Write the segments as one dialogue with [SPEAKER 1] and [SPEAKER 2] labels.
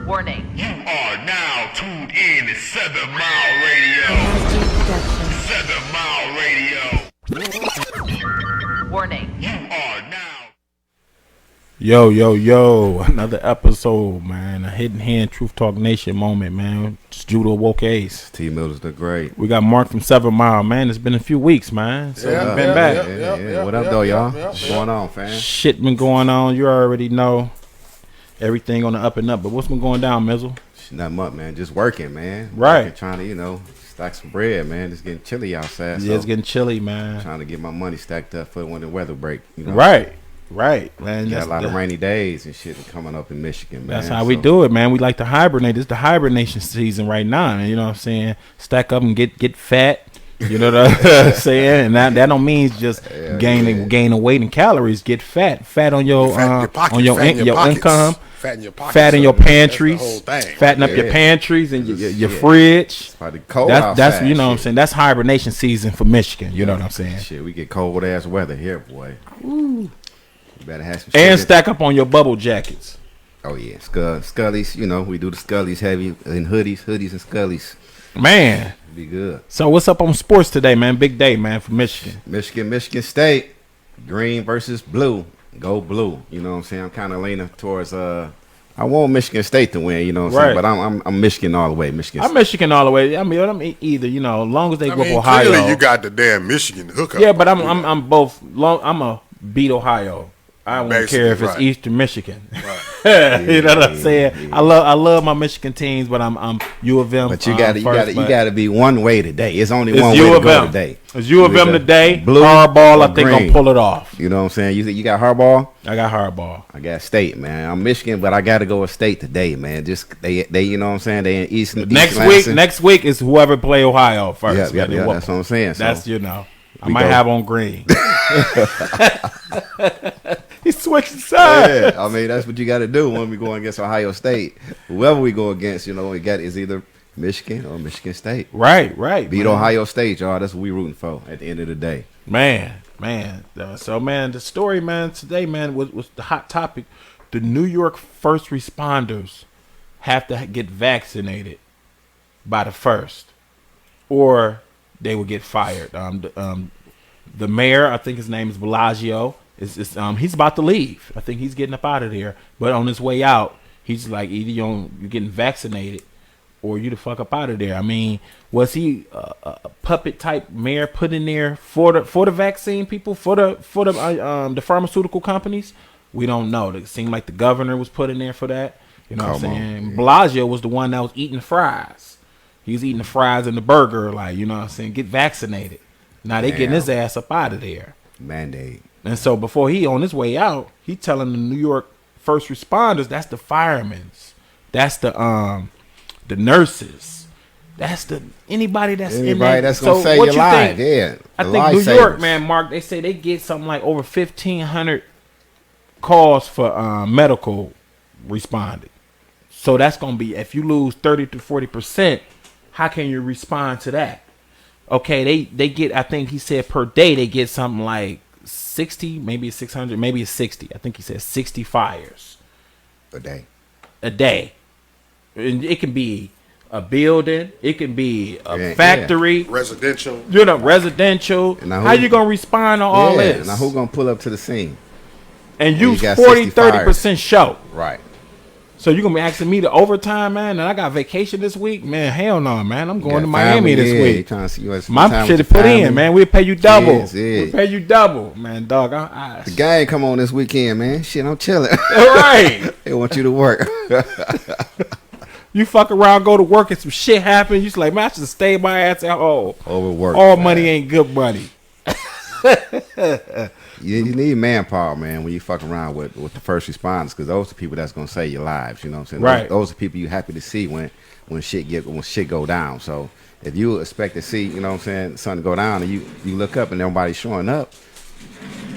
[SPEAKER 1] Warning.
[SPEAKER 2] You are now tuned in to 7 Mile Radio. 7 Mile Radio.
[SPEAKER 1] Warning.
[SPEAKER 2] You are now.
[SPEAKER 3] Yo, another episode, man. A Hidden Hand Truth Talk Nation moment, man. It's Judo Woke Ace.
[SPEAKER 4] T. Mills the Great.
[SPEAKER 3] We got Mark from 7 Mile, man. It's been a few weeks, man. So we've been back.
[SPEAKER 4] Yeah. What up, though, y'all? What's going on, fam?
[SPEAKER 3] Shit been going on. You already know. Everything on the up and up. But what's been going down, Mizzle?
[SPEAKER 4] Nothing up, man. Just working, man.
[SPEAKER 3] Right.
[SPEAKER 4] Working, trying to, stack some bread, man. It's getting chilly outside.
[SPEAKER 3] Yeah, it's getting chilly, man.
[SPEAKER 4] Trying to get my money stacked up for when the weather break.
[SPEAKER 3] Right, man.
[SPEAKER 4] Got a lot of rainy days and shit coming up in Michigan, man.
[SPEAKER 3] That's how we do it, man. We like to hibernate. It's the hibernation season right now. You know what I'm saying? Stack up and get fat. You know what I'm saying? And that don't mean just gaining weight and calories. Get fat on your income.
[SPEAKER 5] Fat in your pockets.
[SPEAKER 3] Fat in your pantries.
[SPEAKER 5] That's the whole thing.
[SPEAKER 3] Fatten up your pantries and your fridge.
[SPEAKER 4] It's probably cold
[SPEAKER 3] That's
[SPEAKER 4] outside,
[SPEAKER 3] you know what I'm saying. That's hibernation season for Michigan. You know what I'm saying?
[SPEAKER 4] Shit, we get cold ass weather here, boy. Ooh. You better have some.
[SPEAKER 3] And stack up on your bubble jackets.
[SPEAKER 4] Oh yeah, Scullies. We do the Scullies heavy and hoodies and Scullies.
[SPEAKER 3] Man,
[SPEAKER 4] be good.
[SPEAKER 3] So what's up on sports today, man? Big day, man, for Michigan.
[SPEAKER 4] Michigan State, green versus blue. Go blue. You know what I'm saying? I'm kind of leaning towards I want Michigan State to win. You know what I'm saying? But I'm Michigan all the way. I'm
[SPEAKER 3] Michigan all the way. I mean, I'm either. As long as they go Ohio.
[SPEAKER 5] Clearly, you got the damn Michigan hookup.
[SPEAKER 3] Yeah, but I'm both. I'm a beat Ohio. I don't care if it's Eastern Michigan. Right. You know what I'm saying? Yeah. I love my Michigan teams, but I'm U of M.
[SPEAKER 4] But you gotta be one way today. It's only one way to go today.
[SPEAKER 3] It's U of M today.
[SPEAKER 4] Blue,
[SPEAKER 3] Hardball, I think gonna pull it off.
[SPEAKER 4] You know what I'm saying? You got Hardball?
[SPEAKER 3] I got Hardball.
[SPEAKER 4] I got State, man. I'm Michigan, but I gotta go with State today, man. Just they you know what I'm saying? They in East
[SPEAKER 3] next week is whoever play Ohio first.
[SPEAKER 4] Yeah, that's what I'm saying. So
[SPEAKER 3] that's I might have on green. He's switching sides.
[SPEAKER 4] Yeah, I mean that's what you got to do when we go against Ohio State. Whoever we go against, we got is either Michigan or Michigan State.
[SPEAKER 3] Right.
[SPEAKER 4] Beat Ohio State, y'all. That's what we rooting for at the end of the day.
[SPEAKER 3] Man. So man, the story, man, today, man, was the hot topic. The New York first responders have to get vaccinated by the 1st, or they will get fired. The mayor, I think his name is Bellagio. He's about to leave. I think he's getting up out of there. But on his way out, he's like, either you're getting vaccinated or you the fuck up out of there. I mean, was he a puppet type mayor put in there for the vaccine people, for the pharmaceutical companies? We don't know. It seemed like the governor was put in there for that. You know what I'm saying? Yeah. Bellagio was the one that was eating fries. He was eating the fries and the burger, like, you know what I'm saying? Get vaccinated. Now they getting his ass up out of there.
[SPEAKER 4] Mandate.
[SPEAKER 3] And so before he on his way out, he telling the New York first responders, that's the firemen, that's the nurses, that's anybody that's
[SPEAKER 4] gonna save your life. Yeah,
[SPEAKER 3] I think New York, man, Mark, they say they get something like over 1,500 calls for medical responding. So that's gonna be, if you lose 30 to 40%, how can you respond to that? Okay, they get, I think he said per day they get something like 60, maybe it's 600, maybe it's 60. I think he said 60 fires
[SPEAKER 4] a
[SPEAKER 3] day. And it can be a building, it can be a factory,
[SPEAKER 5] residential.
[SPEAKER 3] Residential. How you gonna respond to all this?
[SPEAKER 4] Now who gonna pull up to the scene?
[SPEAKER 3] And use 40-30% show.
[SPEAKER 4] Right.
[SPEAKER 3] So you gonna be asking me to overtime, man? And I got vacation this week, man. Hell no, man. I'm going to Miami this week.
[SPEAKER 4] Trying to see you
[SPEAKER 3] my shit to put in, man. We'll pay you double. We'll pay you double, man, dog.
[SPEAKER 4] The gang come on this weekend, man. Shit, I'm chilling.
[SPEAKER 3] All right.
[SPEAKER 4] They want you to work.
[SPEAKER 3] You fuck around, go to work, and some shit happen. You just like, man, I should stay my ass at home.
[SPEAKER 4] Overwork.
[SPEAKER 3] All money ain't good money.
[SPEAKER 4] You need manpower, man, when you fuck around with the first responders, because those are the people that's gonna save your lives. You know what I'm saying?
[SPEAKER 3] Right.
[SPEAKER 4] Those are people you happy to see when shit go down. So if you expect to see, you know what I'm saying, something go down, and you look up and nobody's showing up,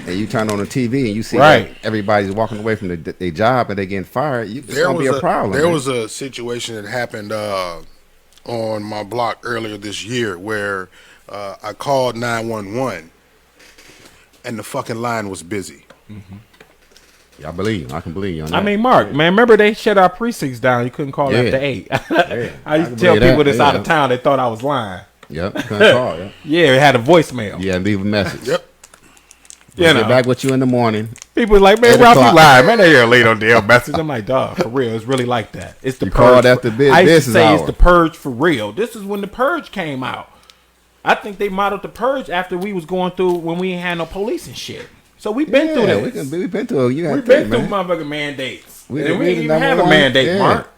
[SPEAKER 4] and you turn on the TV and you see that everybody's walking away from their job and they getting fired, it's gonna be a problem.
[SPEAKER 5] There was a situation that happened on my block earlier this year where I called 911. And the fucking line was busy. Mm-hmm.
[SPEAKER 4] I believe. I can believe you on that.
[SPEAKER 3] I mean, Mark, man, remember they shut our precincts down. You couldn't call after 8. I used to tell people this out of town. They thought I was lying.
[SPEAKER 4] Yep. Couldn't call. Yeah.
[SPEAKER 3] Yeah, it had a voicemail.
[SPEAKER 4] Yeah, leave a message.
[SPEAKER 5] Yep.
[SPEAKER 3] You know.
[SPEAKER 4] Get back with you in the morning.
[SPEAKER 3] People was like, man, Ralph, you lying. Man, they here late on the message. I'm like, dog, for real. It's really like that. It's the
[SPEAKER 4] You
[SPEAKER 3] purge.
[SPEAKER 4] called after
[SPEAKER 3] I used to say
[SPEAKER 4] hour.
[SPEAKER 3] it's the purge for real. This is when the purge came out. I think they modeled the purge after we was going through when we ain't had no police and shit. So we've been through this.
[SPEAKER 4] We've been through it.
[SPEAKER 3] We've been through motherfucking mandates.
[SPEAKER 4] We
[SPEAKER 3] And we
[SPEAKER 4] the
[SPEAKER 3] didn't even
[SPEAKER 4] number
[SPEAKER 3] have a
[SPEAKER 4] one-
[SPEAKER 3] mandate,
[SPEAKER 4] yeah.
[SPEAKER 3] Mark.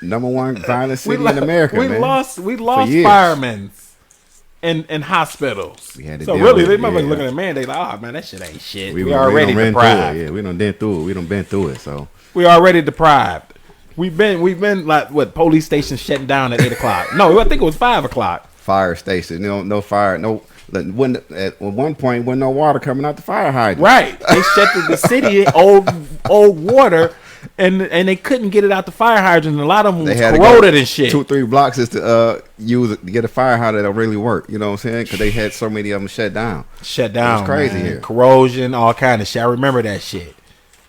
[SPEAKER 4] Number one violent city in America,
[SPEAKER 3] we
[SPEAKER 4] man.
[SPEAKER 3] lost
[SPEAKER 4] For years.
[SPEAKER 3] firemen in hospitals.
[SPEAKER 4] We had to
[SPEAKER 3] So
[SPEAKER 4] deal
[SPEAKER 3] really,
[SPEAKER 4] with
[SPEAKER 3] they
[SPEAKER 4] it,
[SPEAKER 3] motherfuckers
[SPEAKER 4] yeah.
[SPEAKER 3] looking at mandate like, oh man, that shit ain't shit. We
[SPEAKER 4] We
[SPEAKER 3] already
[SPEAKER 4] done ran through
[SPEAKER 3] deprived.
[SPEAKER 4] it. Yeah, we done been through it. We done been through it. So
[SPEAKER 3] We already deprived. We've been like what, police stations shutting down at 8:00. No, I think it was 5:00.
[SPEAKER 4] fire station, no fire, no. When at one point, when no water coming out the fire hydrant.
[SPEAKER 3] Right. They shut the city old water, and they couldn't get it out the fire hydrant. And a lot of them was
[SPEAKER 4] had to
[SPEAKER 3] corroded
[SPEAKER 4] go
[SPEAKER 3] and shit.
[SPEAKER 4] 2-3 blocks is to use it to get a fire hydrant that really work. You know what I'm saying? Because they had so many of them shut down.
[SPEAKER 3] Shut down.
[SPEAKER 4] It was crazy
[SPEAKER 3] man.
[SPEAKER 4] here.
[SPEAKER 3] Corrosion, all kind of shit. I remember that shit.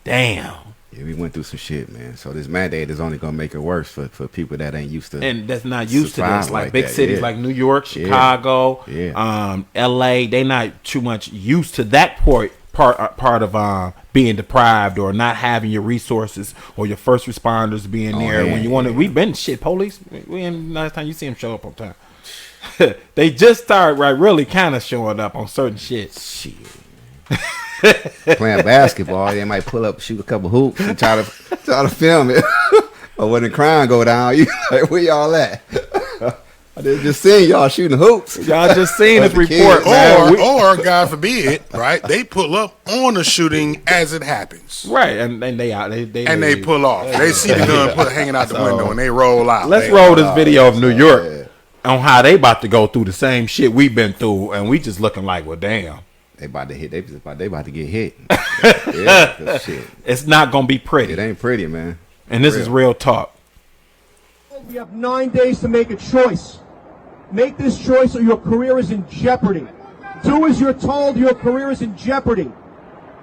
[SPEAKER 3] Damn.
[SPEAKER 4] Yeah, we went through some shit, man. So this mandate is only gonna make it worse for people that ain't used to.
[SPEAKER 3] And that's not used to
[SPEAKER 4] survive
[SPEAKER 3] this. Like
[SPEAKER 4] like
[SPEAKER 3] big
[SPEAKER 4] that,
[SPEAKER 3] cities
[SPEAKER 4] yeah.
[SPEAKER 3] like New York,
[SPEAKER 4] Yeah.
[SPEAKER 3] Chicago,
[SPEAKER 4] Yeah.
[SPEAKER 3] LA, they not too much used to that part of being deprived or not having your resources or your first responders being there
[SPEAKER 4] yeah,
[SPEAKER 3] when you want to. We've been shit police. We ain't last time you see them show up on time. They just started really kind of showing up on certain shit.
[SPEAKER 4] Shit. Playing basketball, they might pull up, shoot a couple hoops, and try to film it. Or when the crime go down, you like, where y'all at? I just seen y'all shooting hoops.
[SPEAKER 3] Y'all just seen this
[SPEAKER 4] The
[SPEAKER 3] report,
[SPEAKER 4] kids.
[SPEAKER 3] man.
[SPEAKER 5] Or God forbid, right? They pull up on the shooting as it happens,
[SPEAKER 3] Right, and they out.
[SPEAKER 5] they pull off. They see the gun hanging out the window, and they roll out.
[SPEAKER 3] Let's roll this video of New York on how they about to go through the same shit we've been through, and we just looking like, well, damn.
[SPEAKER 4] They about to hit. They about to get hit. Yeah, 'cause shit.
[SPEAKER 3] It's not gonna be pretty,
[SPEAKER 4] It ain't pretty, man.
[SPEAKER 3] and this is real talk.
[SPEAKER 1] We have 9 days to make a choice. Make this choice or your career is in jeopardy. Do as you're told, your career is in jeopardy.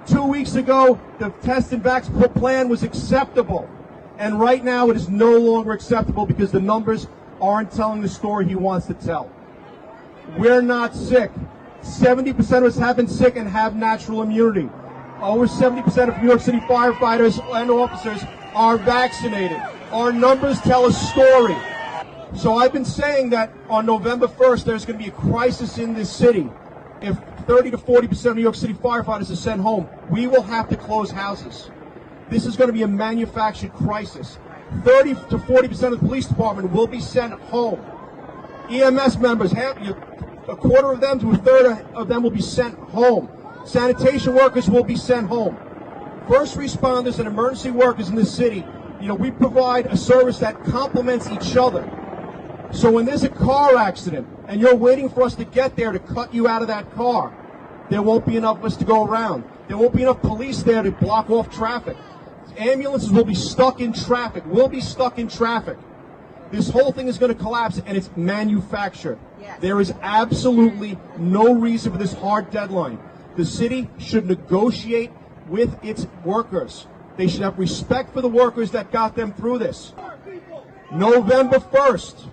[SPEAKER 1] 2 weeks ago, the test and vaccine plan was acceptable. And right now it is no longer acceptable because the numbers aren't telling the story he wants to tell. We're not sick. 70% of us have been sick and have natural immunity. Over 70% of New York City firefighters and officers are vaccinated. Our numbers tell a story. So I've been saying that on November 1st, there's going to be a crisis in this city. If 30 to 40% of New York City firefighters are sent home, we will have to close houses. This is going to be a manufactured crisis. 30 to 40% of the police department will be sent home. EMS members, a quarter of them to a third of them will be sent home. Sanitation workers will be sent home. First responders and emergency workers in this city, we provide a service that complements each other. So when there's a car accident and you're waiting for us to get there to cut you out of that car, there won't be enough of us to go around. There won't be enough police there to block off traffic. Ambulances will be stuck in traffic. We'll be stuck in traffic. This whole thing is going to collapse, and it's manufactured. Yes. There is absolutely no reason for this hard deadline. The city should negotiate with its workers. They should have respect for the workers that got them through this. November 1st,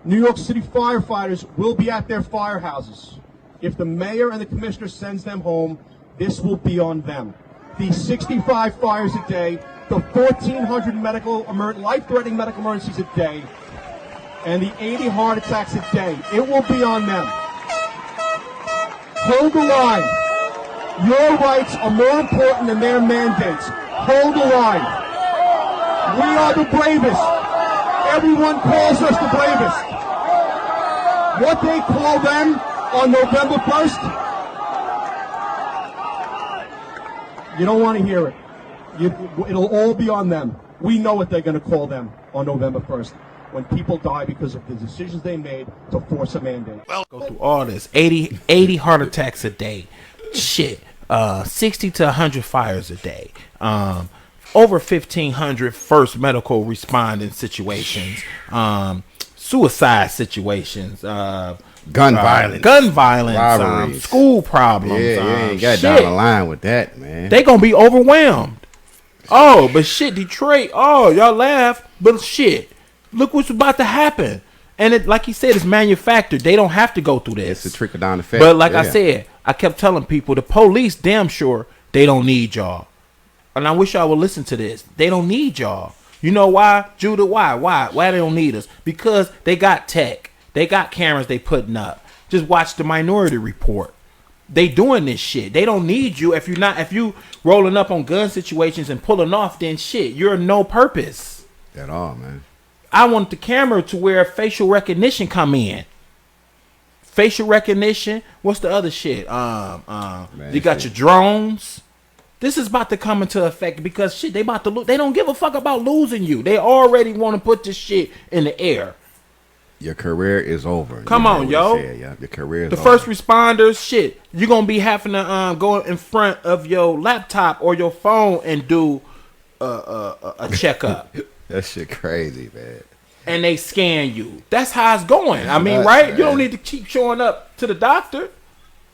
[SPEAKER 1] New York City firefighters will be at their firehouses. If the mayor and the commissioner sends them home, this will be on them. The 65 fires a day, the 1,400 life-threatening medical emergencies a day, and the 80 heart attacks a day. It will be on them. Hold the line. Your rights are more important than their mandates. Hold the line. We are the bravest. Everyone calls us the bravest. What they call them on November 1st, you don't want to hear it. It'll all be on them. We know what they're going to call them on November 1st when people die because of the decisions they made to force a mandate.
[SPEAKER 3] Go through all this. 80 heart attacks a day. Shit. 60 to 100 fires a day. Over 1,500 first medical responding situations. Suicide situations.
[SPEAKER 4] gun violence, robberies,
[SPEAKER 3] school problems.
[SPEAKER 4] Yeah, you ain't got
[SPEAKER 3] shit.
[SPEAKER 4] down the line with that, man.
[SPEAKER 3] They gonna be overwhelmed. Oh, but shit, Detroit. Oh, y'all laugh, but shit, look what's about to happen. And it, like he said, it's manufactured. They don't have to go through this.
[SPEAKER 4] It's a trickle down effect.
[SPEAKER 3] But like I said, I kept telling people, the police, damn sure, they don't need y'all. And I wish y'all would listen to this. They don't need y'all. You know why, Judah? Why they don't need us? Because they got tech. They got cameras they putting up. Just watch the Minority Report. They doing this shit. They don't need you. If you rolling up on gun situations and pulling off, then shit, you're no purpose
[SPEAKER 4] at all, man.
[SPEAKER 3] I want the camera to where facial recognition come in. Facial recognition. What's the other shit? You got your drones. This is about to come into effect because shit, they about to lose. They don't give a fuck about losing you. They already want to put this shit in the air.
[SPEAKER 4] Your career is over.
[SPEAKER 3] Come on, yo.
[SPEAKER 4] Yeah, your career is
[SPEAKER 3] the
[SPEAKER 4] over.
[SPEAKER 3] first responders, shit. You're gonna be having to go in front of your laptop or your phone and do a checkup.
[SPEAKER 4] That shit crazy, man.
[SPEAKER 3] And they scan you. That's how it's going. I mean,
[SPEAKER 4] nuts,
[SPEAKER 3] right?
[SPEAKER 4] Man.
[SPEAKER 3] You don't need to keep showing up to the doctor.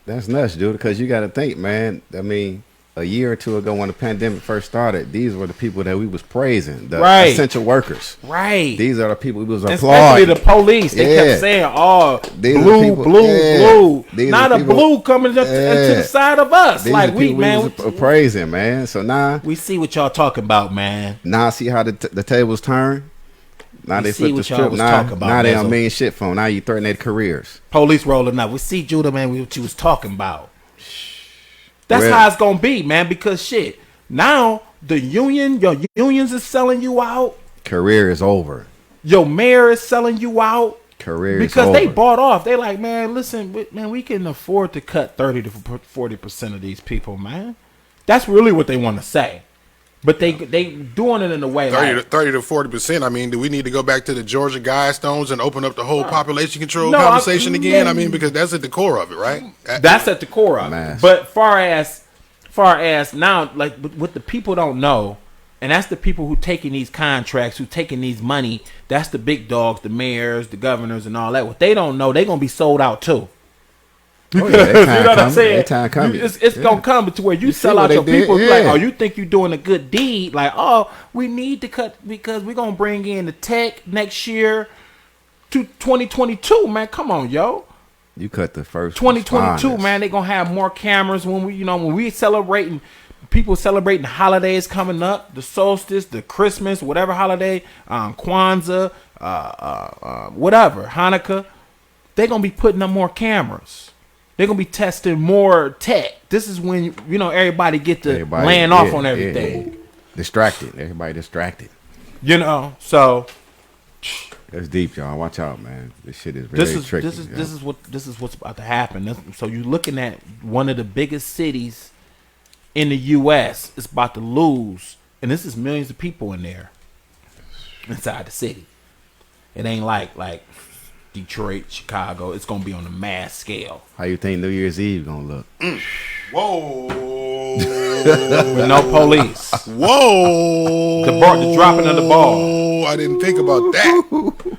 [SPEAKER 4] That's nuts, dude. Because you got to think, man. I mean, a year or two ago when the pandemic first started, these were the people that we was praising, the essential workers.
[SPEAKER 3] Right.
[SPEAKER 4] These are the people we was
[SPEAKER 3] applauding. Especially the police. They kept saying, "Oh, blue." Not a blue coming up to the side of us.
[SPEAKER 4] These
[SPEAKER 3] like we
[SPEAKER 4] was praising, man. So now
[SPEAKER 3] we see what y'all talking about, man.
[SPEAKER 4] Now see how the tables turn. Now they flip the script. Now they don't mean shit for them. Now you threaten their careers.
[SPEAKER 3] Police rolling up. We see Judah, man. What you was talking about. That's how it's gonna be, man. Because shit, now your unions is selling you out.
[SPEAKER 4] Career is over.
[SPEAKER 3] Your mayor is selling you out.
[SPEAKER 4] Career
[SPEAKER 3] because
[SPEAKER 4] is over.
[SPEAKER 3] They bought off. They like, man, listen, man, we can afford to cut 30 to 40% of these people, man. That's really what they want to say. But they doing it in a way
[SPEAKER 5] 30 to 40%. I mean, do we need to go back to the Georgia Guidestones and open up the whole population control conversation again? I mean, because that's at the core of it, right?
[SPEAKER 3] That's at the core of it. But far as now, like what the people don't know, and that's the people who taking these contracts, who taking these money. That's the big dogs, the mayors, the governors, and all that. What they don't know, they gonna be sold out too.
[SPEAKER 4] Oh, yeah,
[SPEAKER 3] you know what I'm saying? It's
[SPEAKER 4] yeah.
[SPEAKER 3] gonna come to where you sell out your people. You're like, oh, you think you're doing a good deed? Like, oh, we need to cut because we're gonna bring in the tech next year to 2022. Man, come on, yo.
[SPEAKER 4] You cut the first
[SPEAKER 3] 2022, man. They gonna have more cameras when we celebrating. People celebrating holidays coming up, the solstice, the Christmas, whatever holiday, Kwanzaa, whatever, Hanukkah. They're gonna be putting up more cameras. They're going to be testing more tech. This is when, everybody get to land off on everything.
[SPEAKER 4] Yeah. Distracted. Everybody distracted.
[SPEAKER 3] So.
[SPEAKER 4] That's deep, y'all. Watch out, man. This shit is very tricky.
[SPEAKER 3] This is what's about to happen. So you're looking at one of the biggest cities in the U.S. is about to lose. And this is millions of people in there. Inside the city. It ain't like Detroit, Chicago. It's gonna be on a mass scale.
[SPEAKER 4] How you think New Year's Eve gonna look?
[SPEAKER 5] Whoa!
[SPEAKER 3] With no police.
[SPEAKER 5] Whoa!
[SPEAKER 3] The dropping of the ball.
[SPEAKER 5] I didn't think about that.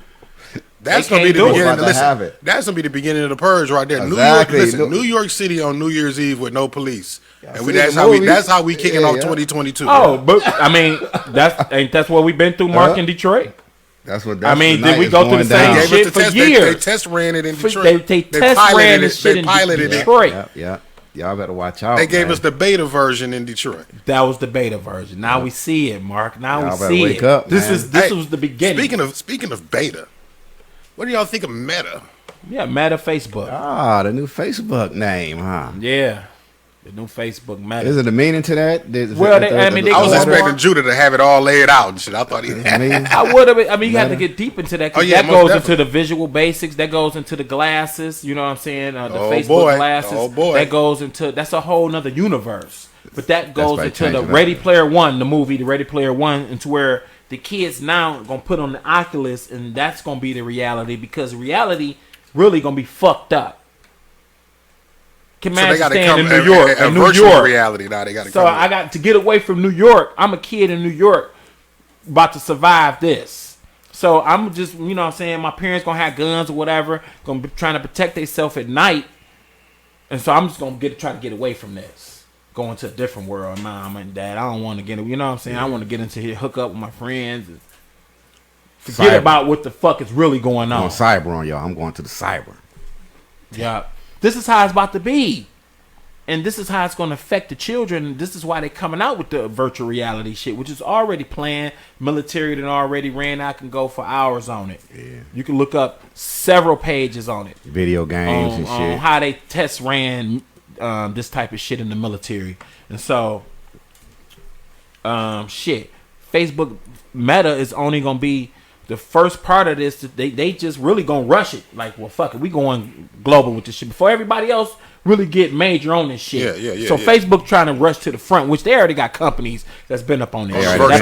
[SPEAKER 5] That's gonna be the beginning. Listen, that's gonna be the beginning of the purge right there.
[SPEAKER 4] Exactly.
[SPEAKER 5] New York City on New Year's Eve with no police, and that's how we kicking off 2022.
[SPEAKER 3] Oh, but I mean, that's what we've been through, Mark, in Detroit.
[SPEAKER 4] That's what.
[SPEAKER 3] Did we go through the same shit for years?
[SPEAKER 5] They test ran it in Detroit.
[SPEAKER 3] They test ran this shit in Detroit.
[SPEAKER 4] Yeah. Y'all better watch out.
[SPEAKER 5] They gave us the beta version in Detroit.
[SPEAKER 3] That was the beta version. Now we see it, Mark. Now we see
[SPEAKER 4] wake up,
[SPEAKER 3] this was the beginning.
[SPEAKER 5] Speaking of beta, what do y'all think of Meta?
[SPEAKER 3] Yeah, Meta Facebook.
[SPEAKER 4] Ah, the new Facebook name, huh?
[SPEAKER 3] Yeah. The new Facebook Meta.
[SPEAKER 4] Is it a meaning to that?
[SPEAKER 5] I was expecting Judah to have it all laid out and shit. I thought he had it.
[SPEAKER 3] I would have. I mean, you have to get deep into that. That goes into the visual basics. That goes into the glasses. You know what I'm saying? The Facebook glasses.
[SPEAKER 5] Oh boy.
[SPEAKER 3] That goes into. That's a whole nother universe. But that goes into the Ready Player One, the movie, the Ready Player One, into where the kids now gonna put on the Oculus, and that's gonna be the reality because reality really gonna be fucked up. Can
[SPEAKER 5] so they got to
[SPEAKER 3] come in New York,
[SPEAKER 5] a virtual reality now. They got to.
[SPEAKER 3] So I got to get away from New York. I'm a kid in New York, about to survive this. So I'm just, you know what I'm saying, my parents gonna have guns or whatever, gonna be trying to protect themselves at night. And so I'm just gonna try to get away from this. Go into a different world, mom and dad. I don't want to get, you know what I'm saying? I want to get into here, hook up with my friends, and forget about what the fuck is really going on.
[SPEAKER 4] On cyber on y'all. I'm going to the cyber.
[SPEAKER 3] Yeah. This is how it's about to be. And this is how it's going to affect the children. This is why they're coming out with the virtual reality shit, which is already planned. Military that already ran out can go for hours on it.
[SPEAKER 4] Yeah.
[SPEAKER 3] You can look up several pages on it.
[SPEAKER 4] Video games and shit.
[SPEAKER 3] How they test ran this type of shit in the military. And so, shit. Facebook Meta is only going to be the first part of this. They just really going to rush it. Like, well, fuck it. We going global with this shit before everybody else really get major on this shit.
[SPEAKER 5] Yeah.
[SPEAKER 3] So Facebook trying to rush to the front, which they already got companies that's been up on this shit.
[SPEAKER 5] That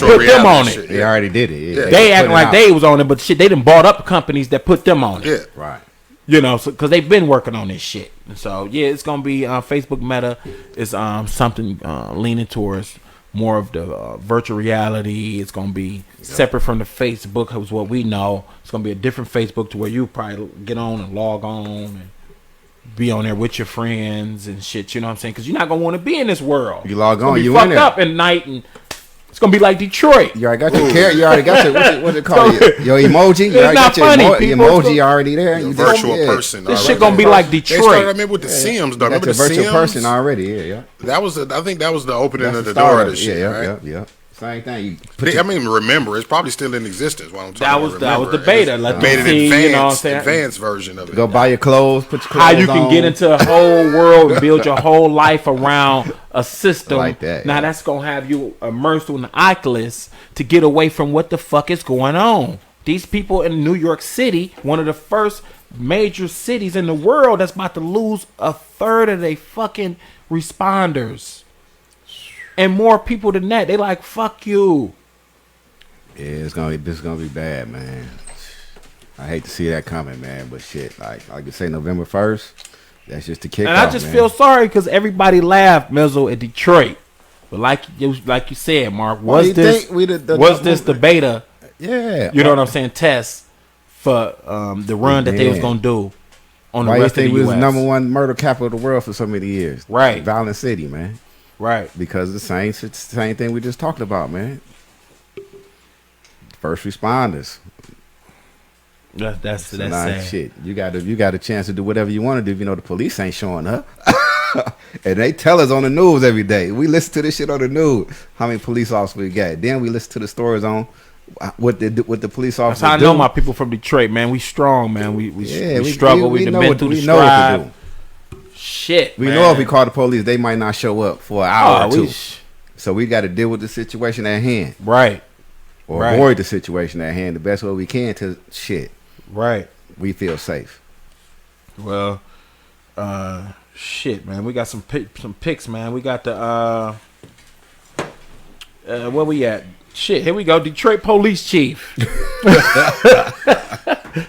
[SPEAKER 3] put them on it.
[SPEAKER 5] Shit,
[SPEAKER 4] They already did it. Yeah.
[SPEAKER 3] They acting like they was on it, but shit, they done bought up companies that put them on it.
[SPEAKER 5] Yeah.
[SPEAKER 4] Right.
[SPEAKER 3] You know, so because they've been working on this shit. And so yeah, it's gonna be Facebook Meta is something leaning towards more of the virtual reality. It's gonna be separate from the Facebook, is what we know. It's gonna be a different Facebook to where you probably get on and log on and be on there with your friends and shit. You know what I'm saying? Because you're not gonna want to be in this world.
[SPEAKER 4] You log on,
[SPEAKER 3] you
[SPEAKER 4] you in
[SPEAKER 3] fucked
[SPEAKER 4] there.
[SPEAKER 3] up at night, and it's gonna be like Detroit.
[SPEAKER 4] You already got your character. You already got your what it called? Your emoji. You
[SPEAKER 3] It's
[SPEAKER 4] already
[SPEAKER 3] not
[SPEAKER 4] got your
[SPEAKER 3] funny,
[SPEAKER 4] your
[SPEAKER 3] people.
[SPEAKER 4] emoji already there. You
[SPEAKER 5] Virtual
[SPEAKER 4] just-
[SPEAKER 5] person.
[SPEAKER 3] This
[SPEAKER 5] already.
[SPEAKER 3] shit gonna be like
[SPEAKER 5] They
[SPEAKER 3] Detroit.
[SPEAKER 5] started, I mean, with the Sims, though.
[SPEAKER 4] You got
[SPEAKER 5] Remember
[SPEAKER 4] your
[SPEAKER 5] the
[SPEAKER 4] virtual
[SPEAKER 5] Sims?
[SPEAKER 4] person already. Yeah.
[SPEAKER 5] That was, I think that was the opening
[SPEAKER 4] That's
[SPEAKER 5] of the
[SPEAKER 4] start
[SPEAKER 5] door of
[SPEAKER 4] of
[SPEAKER 5] this
[SPEAKER 4] it.
[SPEAKER 5] shit,
[SPEAKER 4] Yeah.
[SPEAKER 5] right?
[SPEAKER 4] Same thing. You put
[SPEAKER 5] I mean, remember, it's probably still in existence. Why don't
[SPEAKER 3] That was the beta. Let
[SPEAKER 5] made
[SPEAKER 3] them
[SPEAKER 5] an
[SPEAKER 3] see,
[SPEAKER 5] advanced,
[SPEAKER 3] you know what I'm saying?
[SPEAKER 5] advanced version of it.
[SPEAKER 4] go buy your clothes. Put your clothes
[SPEAKER 3] How you can
[SPEAKER 4] on.
[SPEAKER 3] get into a whole world and build your whole life around a system
[SPEAKER 4] Like that,
[SPEAKER 3] Now
[SPEAKER 4] yeah.
[SPEAKER 3] that's gonna have you immersed in the Oculus to get away from what the fuck is going on. These people in New York City, one of the first major cities in the world, that's about to lose a third of their fucking responders, and more people than that. They like, fuck you.
[SPEAKER 4] Yeah, this is gonna be bad, man. I hate to see that coming, man. But shit, like you say, November 1st, that's just the kickoff.
[SPEAKER 3] And I just
[SPEAKER 4] man.
[SPEAKER 3] feel sorry because everybody laughed, Mizzle, at Detroit. But like you said, Mark,
[SPEAKER 4] Why do
[SPEAKER 3] was
[SPEAKER 4] you
[SPEAKER 3] this
[SPEAKER 4] think we
[SPEAKER 3] the beta?
[SPEAKER 4] Yeah,
[SPEAKER 3] You know what I'm saying? Test for the run that they was
[SPEAKER 4] Man.
[SPEAKER 3] gonna do on the
[SPEAKER 4] Why you
[SPEAKER 3] rest of
[SPEAKER 4] think
[SPEAKER 3] the
[SPEAKER 4] we was
[SPEAKER 3] US.
[SPEAKER 4] the number one murder capital of the world for so many years?
[SPEAKER 3] Right.
[SPEAKER 4] Violent city, man.
[SPEAKER 3] Right.
[SPEAKER 4] Because the same thing we just talked about, man. First responders.
[SPEAKER 3] That's
[SPEAKER 4] Nah,
[SPEAKER 3] sad.
[SPEAKER 4] shit. You got a chance to do whatever you want to do if you know the police ain't showing up. And they tell us on the news every day. We listen to this shit on the news. How many police officers we got? Then we listen to the stories on what the police officers
[SPEAKER 3] That's how I
[SPEAKER 4] do.
[SPEAKER 3] know my people from Detroit, man. We strong, man. We struggle. We've
[SPEAKER 4] know
[SPEAKER 3] been
[SPEAKER 4] what-
[SPEAKER 3] through the
[SPEAKER 4] we know what to
[SPEAKER 3] strive.
[SPEAKER 4] do.
[SPEAKER 3] Shit,
[SPEAKER 4] We
[SPEAKER 3] man.
[SPEAKER 4] know if we call the police, they might not show up for an hour or
[SPEAKER 3] we
[SPEAKER 4] two. So we got to deal with the situation at hand,
[SPEAKER 3] right,
[SPEAKER 4] or
[SPEAKER 3] Right.
[SPEAKER 4] avoid the situation at hand the best way we can. To shit,
[SPEAKER 3] right.
[SPEAKER 4] we feel safe.
[SPEAKER 3] Well, shit, man. We got some picks, man. We got the where we at? Shit, here we go. Detroit police chief.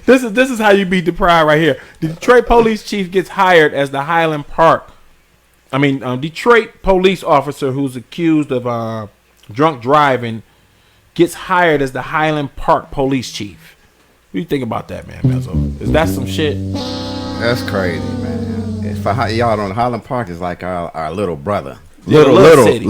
[SPEAKER 3] This is how you beat the pride right here. The Detroit police chief gets hired as the Highland Park. Detroit police officer who's accused of drunk driving gets hired as the Highland Park police chief. What do you think about that, man, Mezzo? Is that some shit?
[SPEAKER 4] That's crazy, man. For y'all don't know, Highland Park is like our little brother.
[SPEAKER 3] Yeah,
[SPEAKER 4] Little
[SPEAKER 3] city.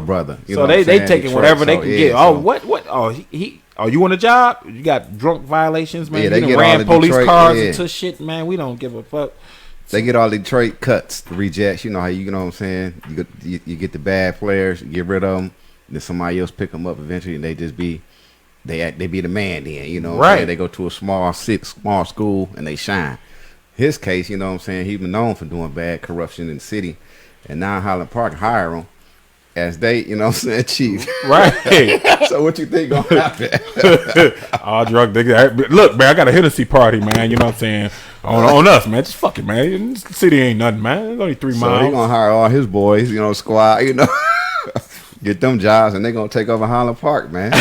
[SPEAKER 4] brother. You know
[SPEAKER 3] So
[SPEAKER 4] what
[SPEAKER 3] they
[SPEAKER 4] I'm saying?
[SPEAKER 3] taking
[SPEAKER 4] Detroit,
[SPEAKER 3] whatever they
[SPEAKER 4] so,
[SPEAKER 3] can
[SPEAKER 4] yeah,
[SPEAKER 3] get.
[SPEAKER 4] so-
[SPEAKER 3] Oh, what? Oh, he. Oh, you want a job? You got drunk violations, man.
[SPEAKER 4] Yeah, they
[SPEAKER 3] you done
[SPEAKER 4] get all
[SPEAKER 3] ran
[SPEAKER 4] the
[SPEAKER 3] police
[SPEAKER 4] Detroit-
[SPEAKER 3] cars
[SPEAKER 4] yeah.
[SPEAKER 3] into shit, man. We don't give a fuck.
[SPEAKER 4] They get all the Detroit cuts, the rejects. You know how you know what I'm saying. You get the bad players, you get rid of them. Then somebody else pick them up eventually, and they just be they be the man. Then you know, what I'm
[SPEAKER 3] Right.
[SPEAKER 4] saying? They go to a small school and they shine. His case, you know what I'm saying. He been known for doing bad corruption in the city, and now Highland Park hire him as they, you know what I'm saying, chief.
[SPEAKER 3] Right.
[SPEAKER 4] So what you think gonna happen?
[SPEAKER 3] All drug nigga. Look, man, I got a Hennessy party, man. You know what I'm saying? On us, man. Just fuck it, man. This city ain't nothing, man. It's only 3
[SPEAKER 4] So
[SPEAKER 3] miles.
[SPEAKER 4] he gonna hire all his boys, you know, squad, you know, get them jobs, and they gonna take over Highland Park, man.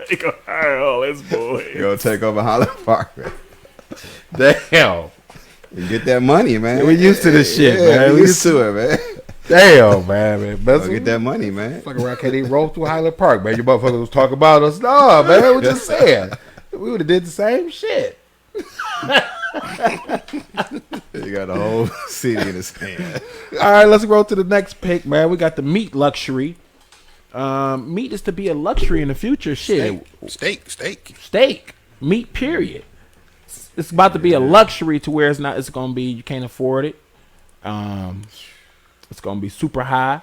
[SPEAKER 3] He gonna hire all his boys.
[SPEAKER 4] They gonna take over Highland Park, man.
[SPEAKER 3] Damn.
[SPEAKER 4] And get that money, man.
[SPEAKER 3] We used to this shit,
[SPEAKER 4] Yeah,
[SPEAKER 3] man.
[SPEAKER 4] we used to it, man.
[SPEAKER 3] Damn, man.
[SPEAKER 4] Go get that money, man.
[SPEAKER 3] Fuck around, can't even roll through Highland Park, man. You motherfuckers was talking about us. No, man, we just saying. We would have did the same shit.
[SPEAKER 4] You got the whole city in his hand.
[SPEAKER 3] All right, let's go to the next pick, man. We got the meat luxury. Meat is to be a luxury in the future. Shit. Steak. Meat, period. It's about to be a luxury to where it's gonna be, you can't afford it. It's gonna be super high.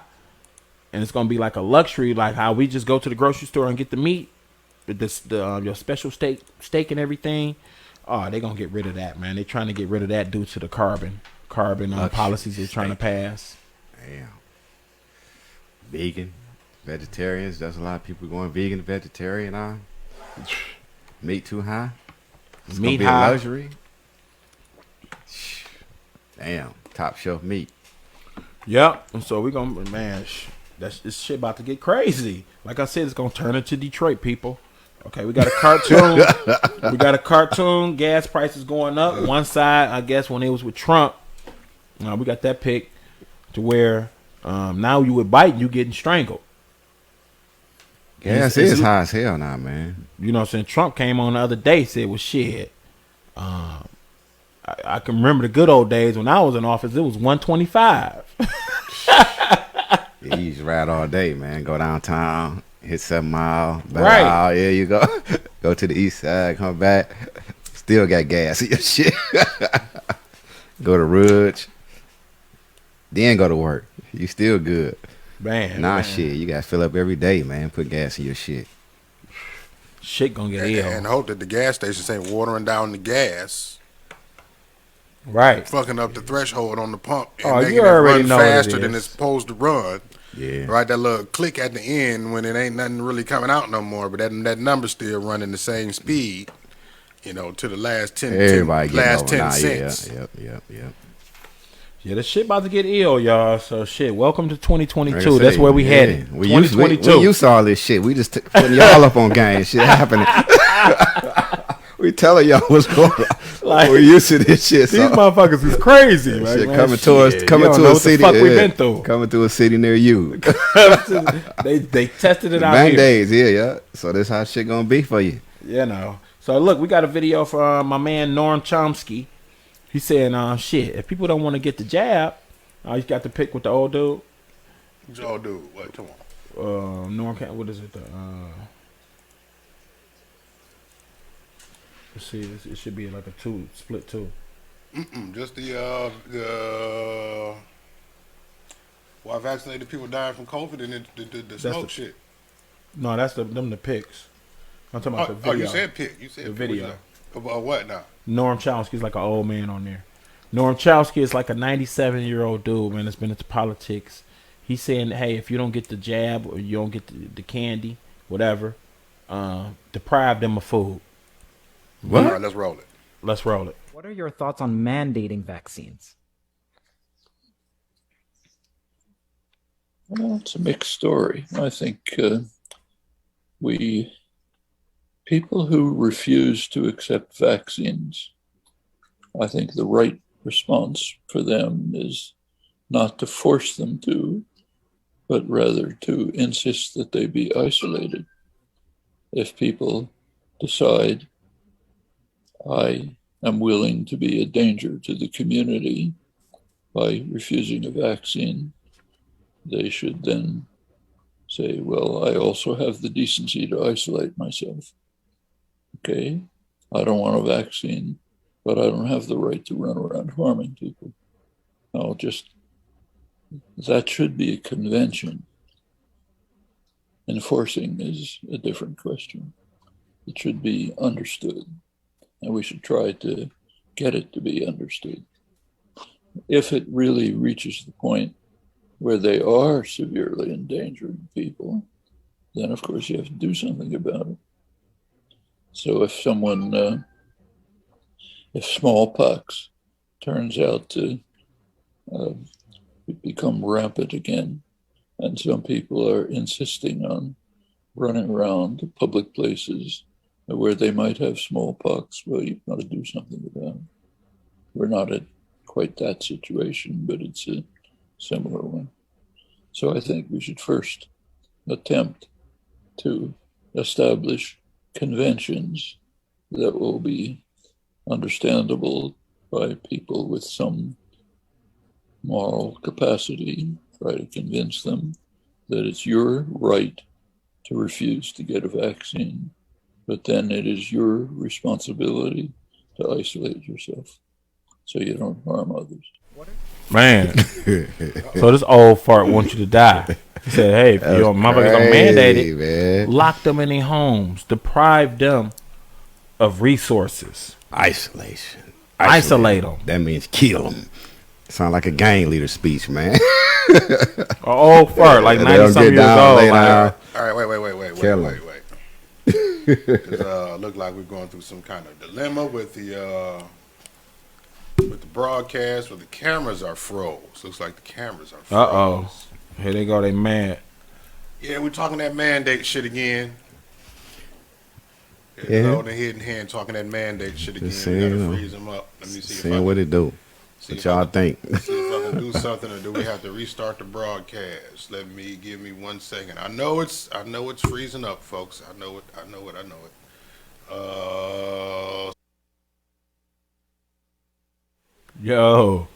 [SPEAKER 3] And it's gonna be like a luxury, like how we just go to the grocery store and get the meat, your special steak and everything. Oh, they're gonna get rid of that, man. They're trying to get rid of that due to the carbon policies they're trying to pass.
[SPEAKER 4] Damn. Vegan, vegetarians. There's a lot of people going vegan, vegetarian on. Meat too high. It's
[SPEAKER 3] Meat
[SPEAKER 4] gonna be
[SPEAKER 3] high.
[SPEAKER 4] a luxury. Damn, top shelf meat.
[SPEAKER 3] Yep. And so we're gonna, man, this shit about to get crazy. Like I said, it's gonna turn into Detroit, people. Okay, we got a cartoon. Gas prices going up. One side, I guess, when it was with Trump, we got that pick to where now you with Biden, you getting strangled.
[SPEAKER 4] Gas is high as hell now, man.
[SPEAKER 3] You know what I'm saying? Trump came on the other day, said, well, shit. I can remember the good old days when I was in office. It was 125.
[SPEAKER 4] Yeah, you just ride all day, man. Go downtown, hit 7 Mile,
[SPEAKER 3] right?
[SPEAKER 4] Mile, yeah, you go. Go to the east side, come back, still got gas in your shit. Go to Ridge, then go to work. You still good.
[SPEAKER 3] Man.
[SPEAKER 4] Shit, you gotta fill up every day, man. Put gas in your shit.
[SPEAKER 3] Shit gonna get ill.
[SPEAKER 5] And hope that the gas stations ain't watering down the gas.
[SPEAKER 3] Right.
[SPEAKER 5] Fucking up the threshold on the pump and
[SPEAKER 3] Oh,
[SPEAKER 5] making
[SPEAKER 3] you
[SPEAKER 5] it
[SPEAKER 3] already
[SPEAKER 5] run
[SPEAKER 3] know what it
[SPEAKER 5] faster than
[SPEAKER 3] is.
[SPEAKER 5] it's supposed to run.
[SPEAKER 4] Yeah.
[SPEAKER 5] Right, that little click at the end when it ain't nothing really coming out no more, but that number's still running the same speed, to the last 10 cents.
[SPEAKER 4] Yep.
[SPEAKER 3] Yeah, the shit about to get ill, y'all. So shit, welcome to 2022. That's where we headed.
[SPEAKER 4] We
[SPEAKER 3] 2022.
[SPEAKER 4] we used to all this shit. We just putting y'all up on game. Shit happening. We telling y'all what's going on.
[SPEAKER 3] Like,
[SPEAKER 4] we used to this shit.
[SPEAKER 3] These motherfuckers is crazy. Like,
[SPEAKER 4] shit
[SPEAKER 3] man,
[SPEAKER 4] coming
[SPEAKER 3] shit.
[SPEAKER 4] to us, coming to a city.
[SPEAKER 3] What the fuck we been through?
[SPEAKER 4] Coming to a city near you.
[SPEAKER 3] they tested it out
[SPEAKER 4] Bang
[SPEAKER 3] here.
[SPEAKER 4] days, yeah. So that's how shit gonna be for you.
[SPEAKER 3] So look, we got a video from my man Norm Chomsky. He's saying, shit, if people don't want to get the jab, you got to pick with the old dude.
[SPEAKER 5] Which old dude? What? Come on.
[SPEAKER 3] Norm, what is it? Let's see, it should be like a split two.
[SPEAKER 5] Just the why vaccinated people dying from COVID and the smoke shit.
[SPEAKER 3] No, that's them the picks. I'm talking about the video.
[SPEAKER 5] Oh, you said pick. You said
[SPEAKER 3] the video.
[SPEAKER 5] About what now?
[SPEAKER 3] Norm Chomsky's like an old man on there. Norm Chomsky is like a 97-year-old dude, man, that's been into politics. He's saying, hey, if you don't get the jab or you don't get the candy, whatever, deprive them of food.
[SPEAKER 5] What? All right, let's roll it.
[SPEAKER 6] What are your thoughts on mandating vaccines?
[SPEAKER 7] Well, it's a mixed story. I think people who refuse to accept vaccines, I think the right response for them is not to force them to, but rather to insist that they be isolated. If people decide, I am willing to be a danger to the community by refusing a vaccine, they should then say, well, I also have the decency to isolate myself. Okay, I don't want a vaccine, but I don't have the right to run around harming people. That should be a convention. Enforcing is a different question. It should be understood, and we should try to get it to be understood. If it really reaches the point where they are severely endangering people, then of course you have to do something about it. So if smallpox turns out to become rampant again, and some people are insisting on running around public places where they might have smallpox, well, you've got to do something about it. We're not at quite that situation, but it's a similar one. So I think we should first attempt to establish conventions that will be understandable by people with some moral capacity, try to convince them that it's your right to refuse to get a vaccine, but then it is your responsibility to isolate yourself so you don't harm others.
[SPEAKER 3] Man, so this old fart wants you to die. He said, hey, if your motherfuckers don't mandate it,
[SPEAKER 4] man.
[SPEAKER 3] Lock them in their homes, deprive them of resources.
[SPEAKER 4] Isolation.
[SPEAKER 3] Isolate them.
[SPEAKER 4] That means kill them. Sound like a gang leader speech, man.
[SPEAKER 3] An old fart, like 90-something years old.
[SPEAKER 5] All right, wait.
[SPEAKER 4] Kill 'em.
[SPEAKER 5] Look like we're going through some kind of dilemma with the broadcast where the cameras are froze. Looks like the cameras are froze.
[SPEAKER 3] Here they go, they mad.
[SPEAKER 5] Yeah, we're talking that mandate shit again.
[SPEAKER 4] Yeah.
[SPEAKER 5] On the hidden hand talking that mandate shit again.
[SPEAKER 4] Just
[SPEAKER 5] We
[SPEAKER 4] saying,
[SPEAKER 5] gotta freeze them up. Let me see
[SPEAKER 4] seeing what it do. What y'all think?
[SPEAKER 5] See if I can do something, or do we have to restart the broadcast? Give me 1 second. I know it's freezing up, folks. I know it.
[SPEAKER 3] Yo,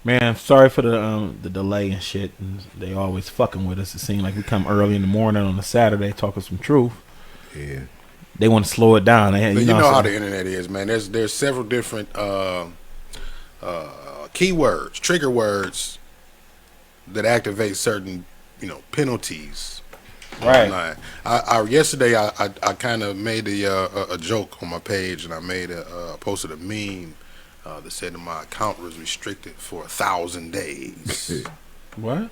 [SPEAKER 3] man, sorry for the delay and shit. And they always fucking with us. It seems like we come early in the morning on a Saturday talking some truth.
[SPEAKER 4] Yeah.
[SPEAKER 3] They want to slow it down.
[SPEAKER 5] You know how the internet is, man. There's several different keywords, trigger words that activate certain, penalties.
[SPEAKER 3] Right.
[SPEAKER 5] Yesterday I kind of made a joke on my page, and I posted a meme that said that my account was restricted for 1,000 days.
[SPEAKER 3] What?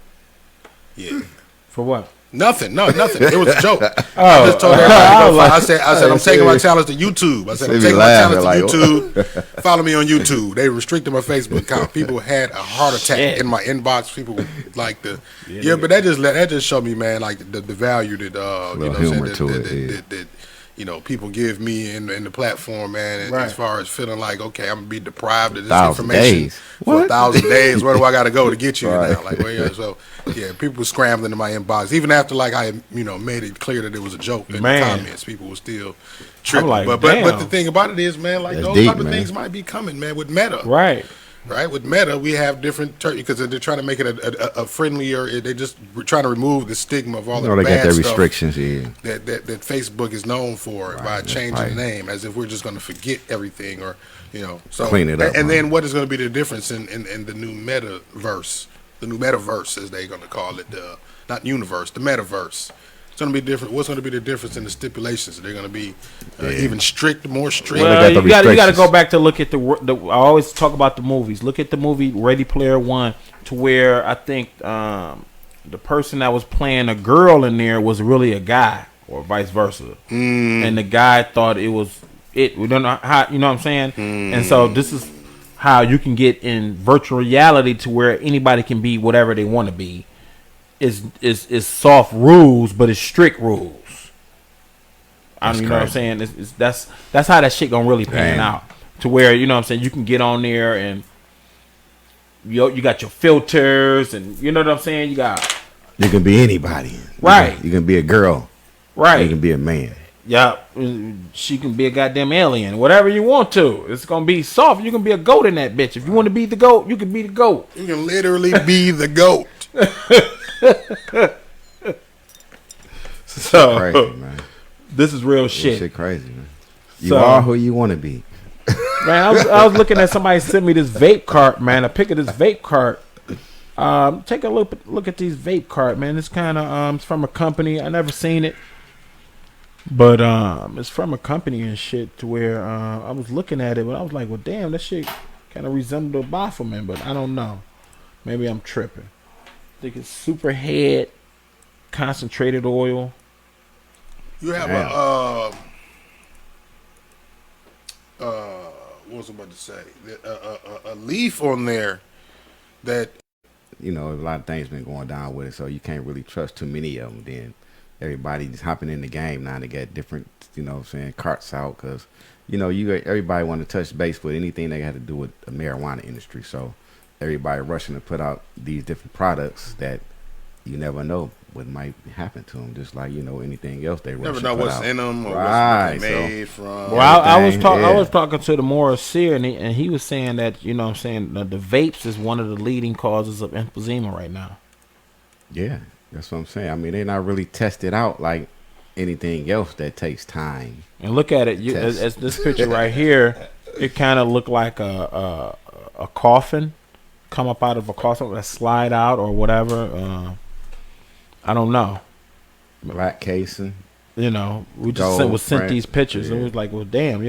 [SPEAKER 5] Yeah.
[SPEAKER 3] For what?
[SPEAKER 5] Nothing. It was a joke. I just told everybody. I said I'm taking my talents to YouTube. I said I'm taking my talents to YouTube. Follow me on YouTube. They restricted my Facebook account. People had a heart attack in my inbox. People like but that just showed me, man, like the value that that people give me in the platform, man. And as far as feeling like, okay, I'm gonna be deprived of this information for 1,000 days. Where do I got to go to get you now? Like, so people were scrambling in my inbox, even after like I made it clear that it was a joke in the comments. People were still tripping.
[SPEAKER 3] Like,
[SPEAKER 5] but the thing about it is, man, like those type of things might be coming, man, with Meta. Right, with Meta, we have different because they're trying to make it a friendlier. They just trying to remove the stigma of all the bad
[SPEAKER 4] they got their
[SPEAKER 5] stuff
[SPEAKER 4] restrictions.
[SPEAKER 5] That Facebook is known for by changing the name, as if we're just going to forget everything, or so
[SPEAKER 4] clean it up.
[SPEAKER 5] And then what is going to be the difference in the new metaverse, as they're going to call it, not universe, the metaverse. It's going to be different. What's going to be the difference in the stipulations? They're going to be even more strict.
[SPEAKER 3] Well, you got to go back to look at the. I always talk about the movies. Look at the movie Ready Player One, to where I think the person that was playing a girl in there was really a guy, or vice versa, and the guy thought it was it. We don't know how. You know what I'm saying? And so this is how you can get in virtual reality to where anybody can be whatever they want to be. Is soft rules, but it's strict rules. You know what I'm saying? That's how that shit gonna really pan out. To where, you know what I'm saying, you can get on there and you got your filters, and you know what I'm saying. You
[SPEAKER 4] can be anybody.
[SPEAKER 3] Right.
[SPEAKER 4] You can be a girl.
[SPEAKER 3] Right.
[SPEAKER 4] You can be a man.
[SPEAKER 3] Yeah. She can be a goddamn alien. Whatever you want to. It's gonna be soft. You can be a goat in that bitch. If you want to be the goat, you can be the goat.
[SPEAKER 5] You can literally be the goat.
[SPEAKER 3] So
[SPEAKER 4] crazy, man.
[SPEAKER 3] This is real shit.
[SPEAKER 4] Shit crazy, man. You are who you want to be.
[SPEAKER 3] Man, I was looking at somebody sent me this vape cart, man. A pic of this vape cart. Take a look at these vape cart, man. It's kind of it's from a company. I never seen it, but it's from a company and shit. To where I was looking at it, but I was like, well, damn, that shit kind of resembled a Baphomet, but I don't know. Maybe I'm tripping. I think it's Superhead concentrated oil.
[SPEAKER 5] You have what was I about to say? A leaf on there that
[SPEAKER 4] a lot of things been going down with it, so you can't really trust too many of them. Then everybody's hopping in the game now. They got different, carts out because everybody want to touch base with anything they had to do with the marijuana industry. So everybody rushing to put out these different products that you never know what might happen to them. Just like anything else they
[SPEAKER 5] never know what's in them or
[SPEAKER 4] right,
[SPEAKER 5] what's made from.
[SPEAKER 3] Well, I was talking to the Morris Seer, and he was saying that the vapes is one of the leading causes of emphysema right now.
[SPEAKER 4] Yeah, that's what I'm saying. I mean, they're not really tested out like anything else that takes time.
[SPEAKER 3] And look at it, as this picture right here, it kind of looked like a coffin, come up out of a coffin, that slide out or whatever. I don't know.
[SPEAKER 4] Black casing.
[SPEAKER 3] We just sent these pictures.
[SPEAKER 4] Yeah.
[SPEAKER 3] It was like, well, damn,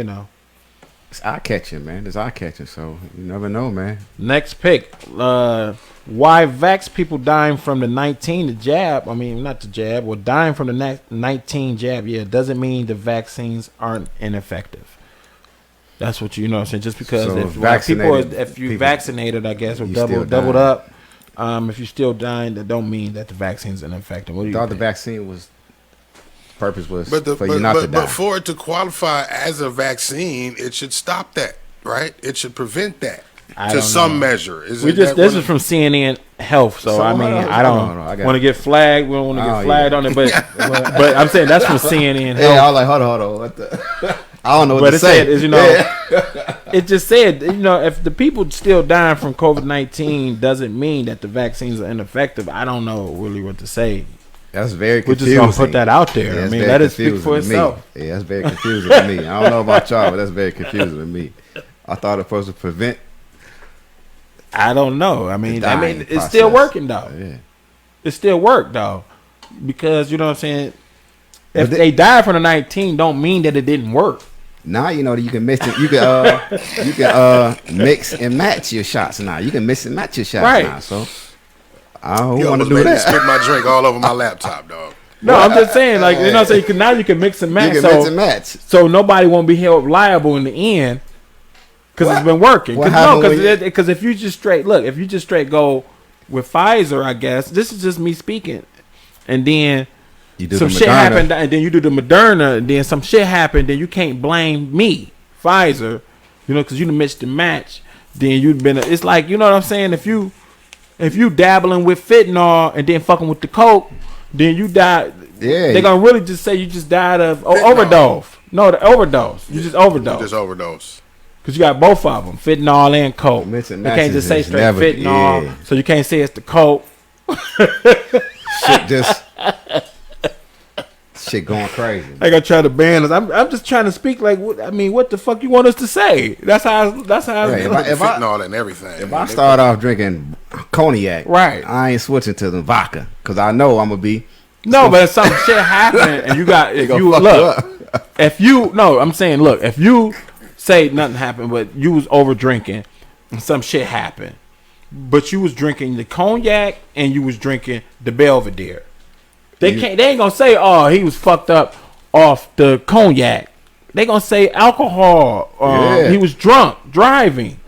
[SPEAKER 4] It's eye catching, man. It's eye catching, so you never know, man.
[SPEAKER 3] Next pick. Why vax people dying from the 19 the jab? I mean, not the jab. Well, dying from the 19 jab. Yeah, doesn't mean the vaccines aren't ineffective. That's what you know. What I'm saying, just because
[SPEAKER 4] So
[SPEAKER 3] if you vaccinated, I guess, or doubled up. If you're still dying, that don't mean that the vaccine's ineffective. What do you
[SPEAKER 4] thought
[SPEAKER 3] think?
[SPEAKER 4] the vaccine purpose was for you not to die.
[SPEAKER 5] But for it to qualify as a vaccine, it should stop that, right? It should prevent that to some measure.
[SPEAKER 3] This is from CNN Health, so I mean, I don't want to get flagged. We don't want to get flagged on it, but I'm saying that's from CNN Health.
[SPEAKER 4] Yeah, I was like, hold on, what the? I don't know what to say.
[SPEAKER 3] It said it just said, if the people still dying from COVID-19 doesn't mean that the vaccines are ineffective. I don't know really what to say.
[SPEAKER 4] That's very confusing.
[SPEAKER 3] We're just gonna put that out there.
[SPEAKER 4] Yeah,
[SPEAKER 3] I mean, let it speak for itself.
[SPEAKER 4] Yeah, that's very confusing to me. I don't know about y'all, but that's very confusing to me. I thought it was supposed to prevent.
[SPEAKER 3] I don't know. I mean, it's still working though.
[SPEAKER 4] Yeah.
[SPEAKER 3] It still worked though, because you know what I'm saying. If they died from the 19, don't mean that it didn't work.
[SPEAKER 4] Now you can mix it. You can mix and match your shots now. You can mix and match your shots now. So I don't want to do that.
[SPEAKER 5] Spit my drink all over my laptop, dog.
[SPEAKER 3] No, I'm just saying, like so you can mix and match.
[SPEAKER 4] You can mix and match.
[SPEAKER 3] So nobody won't be held liable in the end because it's been working. Because if you just straight go with Pfizer, I guess this is just me speaking, and then. Some shit happened, and then you do the Moderna, and then some shit happened, then you can't blame me, Pfizer, because you done mixed the match. Then you've been. It's like, you know what I'm saying. If you dabbling with fentanyl and then fucking with the coke, then you die. Yeah, they're gonna really just say you just died of overdose. No, the overdose. You just overdose. Because you got both of them, fentanyl and coke. You can't just say straight fentanyl, so you can't say it's the coke.
[SPEAKER 4] Shit just. Shit going crazy.
[SPEAKER 3] I gotta try to ban us. I'm just trying to speak like, what the fuck you want us to say? That's how.
[SPEAKER 5] If fentanyl and everything.
[SPEAKER 4] If I start off drinking cognac,
[SPEAKER 3] right,
[SPEAKER 4] I ain't switching to the vodka because I know I'm gonna be.
[SPEAKER 3] No, but if some shit happened and you got, if you say nothing happened, but you was over drinking and some shit happened, but you was drinking the cognac and you was drinking the Belvedere. They ain't gonna say, oh, he was fucked up off the cognac. They gonna say alcohol. He was drunk driving.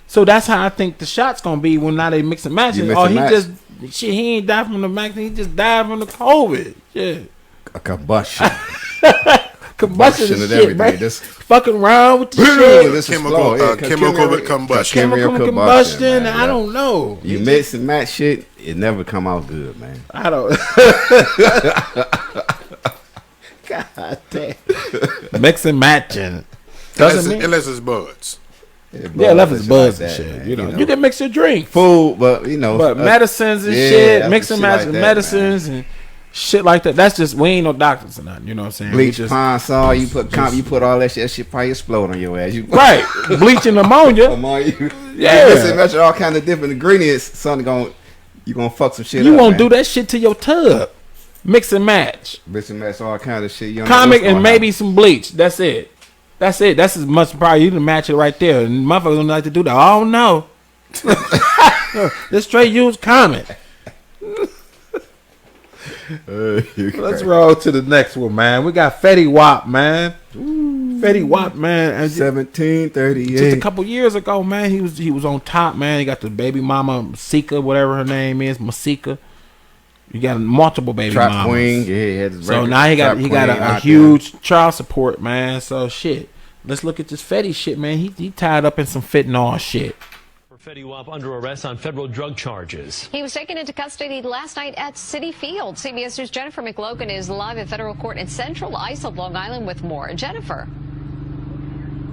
[SPEAKER 3] So that's how I think the shot's gonna be when now they mix and match. He ain't died from the vaccine. He just died from the COVID. Yeah,
[SPEAKER 4] a combustion.
[SPEAKER 3] Combustion and shit, man. Just fucking around with the shit.
[SPEAKER 5] Chemical combustion.
[SPEAKER 3] Chemical combustion. I don't know.
[SPEAKER 4] You mix and match shit, it never come out good, man.
[SPEAKER 3] I don't. God damn. Mix and matching.
[SPEAKER 5] Unless it's buds.
[SPEAKER 3] Yeah, unless it's buds and shit. You can mix your drink.
[SPEAKER 4] Food, but
[SPEAKER 3] medicines and shit. Mix and match medicines and shit like that. That's just, we ain't no doctors or nothing. You know what I'm saying?
[SPEAKER 4] Bleach, pine saw, you put all that shit probably explode on your ass.
[SPEAKER 3] Right. Bleach and ammonia.
[SPEAKER 4] Yeah. Mix and match all kind of different ingredients. You gonna fuck some shit up.
[SPEAKER 3] You won't do that shit to your tub. Mix and match.
[SPEAKER 4] Mix and match all kind of shit.
[SPEAKER 3] Comic and maybe some bleach. That's it. That's as much probably you can match it right there. And motherfuckers don't like to do that. Oh no. Just straight use comic. Let's roll to the next one, man. We got Fetty Wap, man. Fetty Wap, man.
[SPEAKER 4] 1738.
[SPEAKER 3] Just a couple years ago, man, he was on top, man. He got the baby mama Masika, whatever her name is, Masika. You got multiple baby mamas.
[SPEAKER 4] Queen, yeah.
[SPEAKER 3] So now he got a huge child support, man. So shit. Let's look at this Fetty shit, man. He tied up in some fentanyl shit.
[SPEAKER 8] Fetty Wap under arrest on federal drug charges.
[SPEAKER 9] He was taken into custody last night at Citi Field. CBS News' Jennifer McLogan is live at federal court in Central Islip, Long Island with more. Jennifer.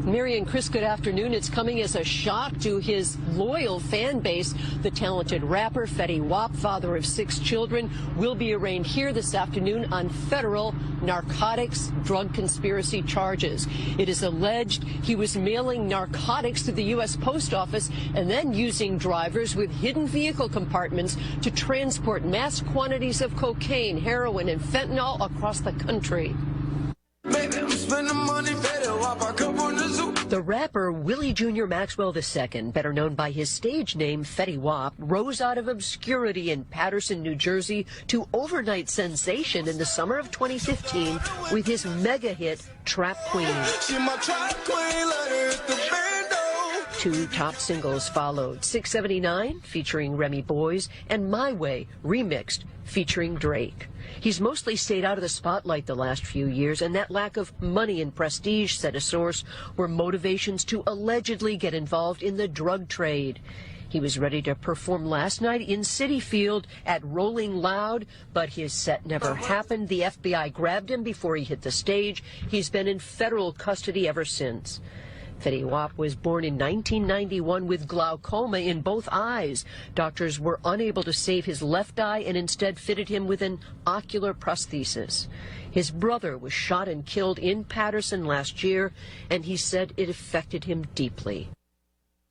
[SPEAKER 10] Mary and Chris, good afternoon. It's coming as a shock to his loyal fan base. The talented rapper Fetty Wap, father of 6 children, will be arraigned here this afternoon on federal narcotics drug conspiracy charges. It is alleged he was mailing narcotics to the U.S. Post Office and then using drivers with hidden vehicle compartments to transport mass quantities of cocaine, heroin, and fentanyl across the country. The rapper Willie Jr. Maxwell II, better known by his stage name Fetty Wap, rose out of obscurity in Paterson, New Jersey to overnight sensation in the summer of 2015 with his mega hit Trap Queen. 2 top singles followed, 679 featuring Remy Boyes and My Way remixed featuring Drake. He's mostly stayed out of the spotlight the last few years, and that lack of money and prestige, said a source, were motivations to allegedly get involved in the drug trade. He was ready to perform last night in Citi Field at Rolling Loud, but his set never happened. The FBI grabbed him before he hit the stage. He's been in federal custody ever since. Fetty Wap was born in 1991 with glaucoma in both eyes. Doctors were unable to save his left eye and instead fitted him with an ocular prosthesis. His brother was shot and killed in Paterson last year, and he said it affected him deeply.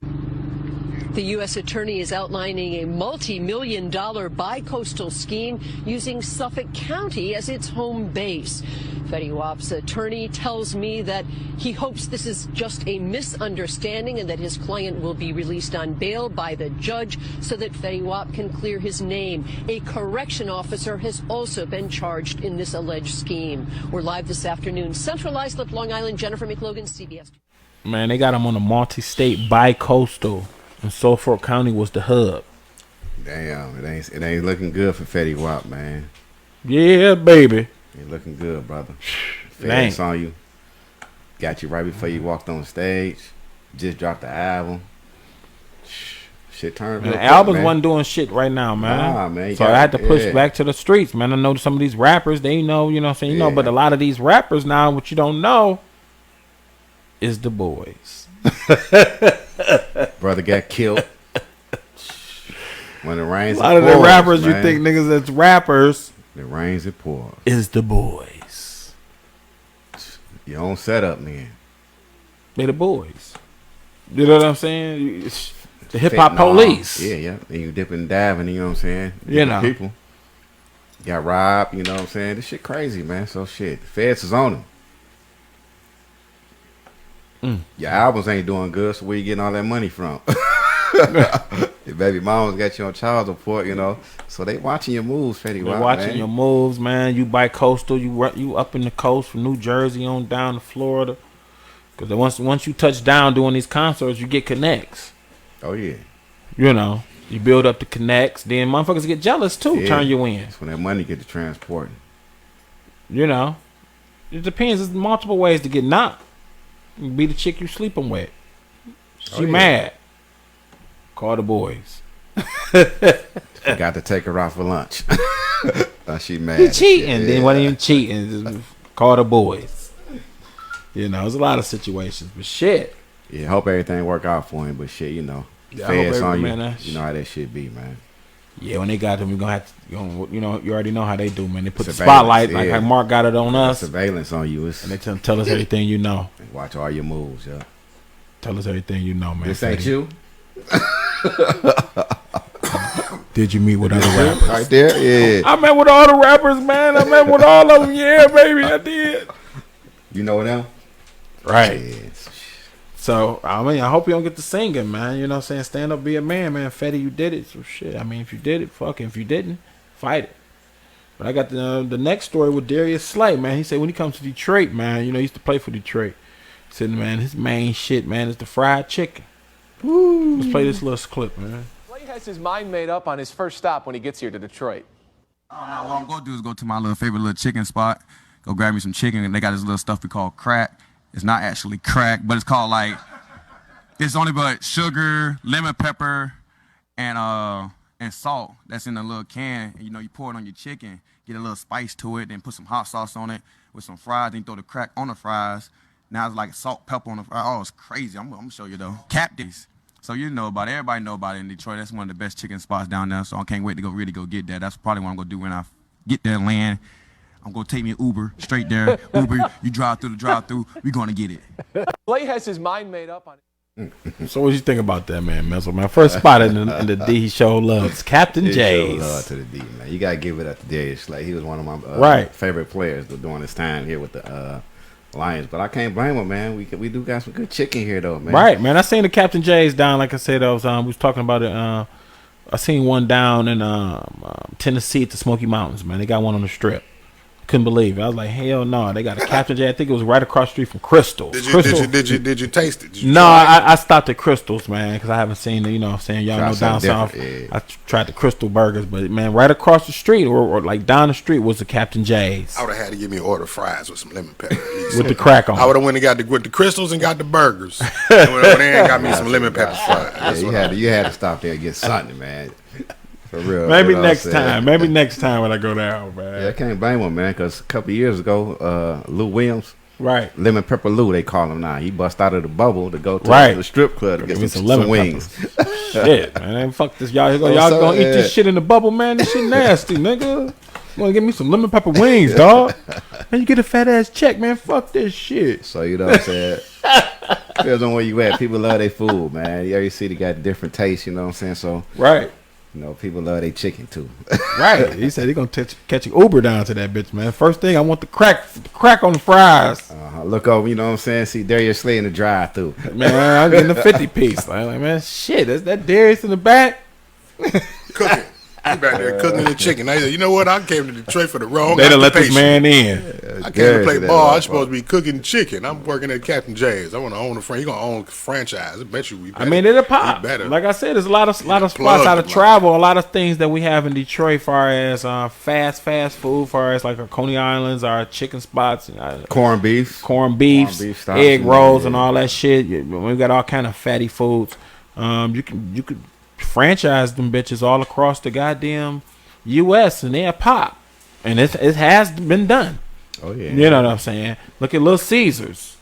[SPEAKER 10] The U.S. Attorney is outlining a multi-million-dollar bi-coastal scheme using Suffolk County as its home base. Fetty Wap's attorney tells me that he hopes this is just a misunderstanding and that his client will be released on bail by the judge so that Fetty Wap can clear his name. A correction officer has also been charged in this alleged scheme. We're live this afternoon. Central Islip, Long Island. Jennifer McLogan, CBS.
[SPEAKER 3] Man, they got him on a multi-state bi-coastal. And Suffolk County was the hub.
[SPEAKER 4] Damn, it ain't looking good for Fetty Wap, man.
[SPEAKER 3] Yeah, baby.
[SPEAKER 4] Ain't looking good, brother. Feds on you. Got you right before you walked on stage. Just dropped the album. Shit turned.
[SPEAKER 3] The albums wasn't doing shit right now, man.
[SPEAKER 4] Nah, man.
[SPEAKER 3] So I had to push back to the streets, man. I know some of these rappers, they know, you know what I'm saying? You know, but a lot of these rappers now, what you don't know is the boys.
[SPEAKER 4] Brother got killed. When it rains,
[SPEAKER 3] a lot of the rappers, man. You think niggas that's rappers.
[SPEAKER 4] It rains, it pours.
[SPEAKER 3] Is the boys.
[SPEAKER 4] Your own setup, man.
[SPEAKER 3] They the boys. You know what I'm saying? The hip hop police.
[SPEAKER 4] Yeah. And you dipping and diving, you know what I'm saying?
[SPEAKER 3] You know.
[SPEAKER 4] People got robbed, you know what I'm saying? This shit crazy, man. So shit. The feds is on them. Your albums ain't doing good, so where you getting all that money from? Your baby mama's got you on child support, you know. So they watching your moves, Fetty Wap.
[SPEAKER 3] They watching your moves, man. You bi-coastal, you up in the coast from New Jersey on down to Florida. Because once you touch down doing these concerts, you get connects.
[SPEAKER 4] Oh, yeah.
[SPEAKER 3] You know, you build up the connects. Then motherfuckers get jealous, too,
[SPEAKER 4] yeah.
[SPEAKER 3] Turn you in.
[SPEAKER 4] That's when that money get to transporting.
[SPEAKER 3] You know. It depends. There's multiple ways to get knocked. You be the chick you sleeping with. She mad. Call the boys.
[SPEAKER 4] Forgot to take her out for lunch. She mad.
[SPEAKER 3] He cheating. Yeah. Then wasn't even cheating. Just call the boys. You know, there's a lot of situations. But shit.
[SPEAKER 4] Yeah, hope everything work out for him. But shit, you know.
[SPEAKER 3] Yeah,
[SPEAKER 4] feds on you. You know how that shit be, man.
[SPEAKER 3] Yeah, when they got them, you're going to have to, you know, you already know how they do, man. They put the spotlight, like how Mark got it on us.
[SPEAKER 4] Surveillance on you.
[SPEAKER 3] And they tell us everything you know.
[SPEAKER 4] Watch all your moves, yeah.
[SPEAKER 3] Tell us everything you know, man.
[SPEAKER 4] This ain't you?
[SPEAKER 3] Did you meet with other rappers?
[SPEAKER 4] Right there, yeah.
[SPEAKER 3] I met with all the rappers, man. I met with all of them. Yeah, baby, I did.
[SPEAKER 4] You know them?
[SPEAKER 3] Right.
[SPEAKER 4] Yes.
[SPEAKER 3] So, I mean, I hope you don't get to singing, man. You know what I'm saying? Stand up, be a man, man. Fetty, you did it. So, shit. I mean, if you did it, fuck it. If you didn't, fight it. But I got the next story with Darius Slay, man. He said when he comes to Detroit, man, you know, he used to play for Detroit. He said, man, his main shit, man, is the fried chicken. Woo. Let's play this little clip, man.
[SPEAKER 11] Slay has his mind made up on his first stop when he gets here to Detroit.
[SPEAKER 12] What I'm going to do is go to my favorite little chicken spot, go grab me some chicken, and they got this little stuff we call crack. It's not actually crack, but it's called like It's only but sugar, lemon pepper, and salt that's in a little can. And, you pour it on your chicken, get a little spice to it, then put some hot sauce on it with some fries, then throw the crack on the fries. Now it's like salt, pepper on the fries. Oh, it's crazy. I'm gonna show you though. Captains. So everybody know about it in Detroit. That's one of the best chicken spots down there. So I can't wait to really go get that. That's probably what I'm gonna do when I get there and land. I'm gonna take me an Uber straight there. Uber, you drive through the drive-through. We're gonna get it.
[SPEAKER 11] Clay has his mind made up on it.
[SPEAKER 3] So what you think about that, man, Menzel? My first spot in the D he showed love. It's Captain J's.
[SPEAKER 4] Love to the D, man. You gotta give it up to Darius. Like he was one of my favorite players during his time here with the Lions. But I can't blame him, man. We do got some good chicken here though, man.
[SPEAKER 3] Right, man. I seen the Captain J's down. Like I said, we was talking about it. I seen one down in Tennessee at the Smoky Mountains, man. They got one on the Strip. Couldn't believe it. I was like, hell no. They got a Captain J. I think it was right across the street from Crystal's.
[SPEAKER 5] Did you taste it?
[SPEAKER 3] No, I stopped at Crystal's, man, because I haven't seen it. You know what I'm saying? Y'all know down south. Yeah. I tried the Crystal Burgers, but, man, right across the street or like down the street was the Captain J's.
[SPEAKER 5] I would have had to give me an order of fries with some lemon pepper.
[SPEAKER 3] With the crack on.
[SPEAKER 5] I would have went and got the Crystals and got the burgers. And went there and got me some lemon pepper fries.
[SPEAKER 4] Yeah, you had to stop there and get something, man. For real.
[SPEAKER 3] Maybe next time. Maybe next time when I go down, man.
[SPEAKER 4] Yeah, I can't blame him, man, because a couple of years ago, Lou Williams,
[SPEAKER 3] right,
[SPEAKER 4] Lemon Pepper Lou, they call him now. He bust out of the bubble to go to the strip club to get some wings.
[SPEAKER 3] Shit, man, fuck this. Y'all gonna eat this shit in the bubble, man? This shit nasty, nigga. You wanna give me some lemon pepper wings, dog? Man, you get a fat ass check, man. Fuck this shit.
[SPEAKER 4] So you know what I'm saying? Depends on where you at. People love their food, man. Every city got different tastes, you know what I'm saying? So
[SPEAKER 3] right.
[SPEAKER 4] You know, people love their chicken too.
[SPEAKER 3] Right. He said he's gonna catch an Uber down to that bitch, man. First thing, I want the crack on the fries.
[SPEAKER 4] Look over, you know what I'm saying? See Darius Slay in the drive-through.
[SPEAKER 3] Man, I'm getting the 50 piece. Like, man, shit, is that Darius in the back?
[SPEAKER 5] Cooking. He back there cooking the chicken. I said, you know what? I came to Detroit for the wrong
[SPEAKER 3] They done let this man in.
[SPEAKER 5] I came to play ball. I'm supposed to be cooking chicken. I'm working at Captain J's. I want to own He's gonna own a franchise. I bet you we better.
[SPEAKER 3] I mean, it'll pop. Like I said, there's a lot of spots out of travel. A lot of things that we have in Detroit, far as fast food, far as like our Coney Islands, our chicken spots,
[SPEAKER 4] corned beefs,
[SPEAKER 3] egg rolls, and all that shit. We got all kind of fatty foods. You could franchise them bitches all across the goddamn U.S. and they'll pop, and it has been done.
[SPEAKER 4] Oh yeah,
[SPEAKER 3] you know what I'm saying. Look at Little Caesars.